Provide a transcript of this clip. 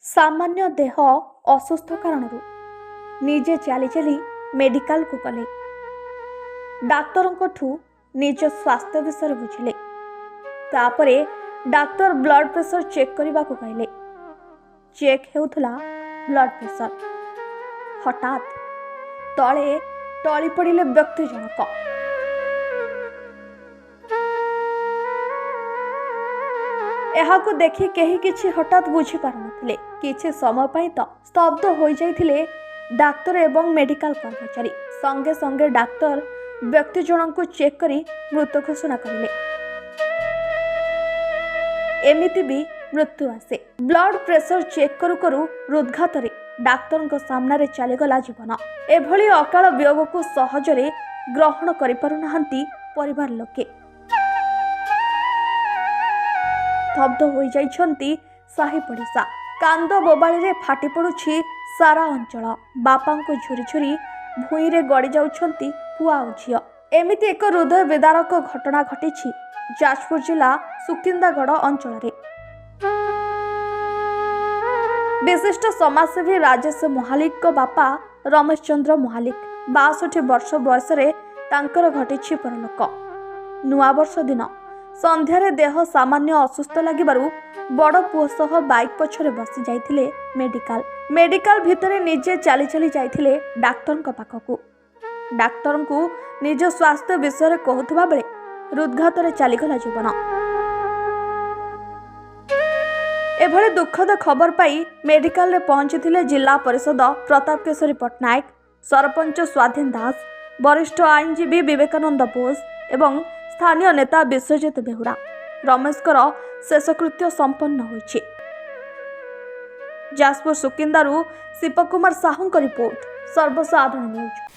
सामान्य देह असुस्थ कारण निजे चली चली मेडिकल को गले। डाक्तर निज स्वास्थ्य विषय बुझिले। तापरे डाक्तर ब्लड प्रेशर चेक करने को कहले। चेक हेउथला ब्लड प्रेशर। हठात तले टली पड़िले व्यक्ति जनक। एहाकु देखि केही किछि हठात बुझी पारुनथिले। किछि समय पई तो स्तब्ध हो जाइथिले डाक्तर एवं मेडिकल कर्मचारी। संगे संगे डाक्तर व्यक्ति जनक चेक करी मृत घोषणा करिले। एमिति भी मृत्यु आसे। ब्लड प्रेशर चेक करू करू हृदघात डाक्तर सामने चलीगला जीवन। एभली अकाल वियोग को सहजरे ग्रहण करि पारुनाहांती परिवार लोके। स्तब्ध हो जाइछंती साही पड़िशा। कांद बोबाळी रे फाटी पड़ुछि सारा अंचल। बापा को झुरी झुरी भूई रे गड़ी जाउछंती पुआ और झियो। एमिति एक हृदय विदारक घटना घटिछि जाजपुर जिला सुकिंदागढ़ अंचल रे। विशिष्ट समाजसेवी राजेश महालिक को बापा रमेश चंद्र महालिक 62 वर्ष बयस रे तांकर घटिछि परलोक। नुआ वर्ष दिन संध्यारे देह सामान्य असुस्थ लागिबारु बड़ पुओ सह बाइक पछरे बसी जाइथिले मेडिकल भितरे निजे चली चली जाइथिले डाक्तर पाखकू। डाक्तर को निज स्वास्थ्य विषय कहूथबा बेले हृदघात रे चलीगला जीवन। एभले दुखद खबर पाई मेडिकल रे पहुंचीथिले जिला परिषद प्रताप केशरी पटनायक, सरपंच स्वाधीन दास, वरिष्ठ आईनजीवी विवेकानंद बोस एवं स्थानीय नेता विश्वजित बेहुरा। रमेशकर शेषकृत्य संपन्न होइछि। जाजपुर सुकिंदारू शिवकुमार साहू रिपोर्ट, सर्वसाधारण न्यूज।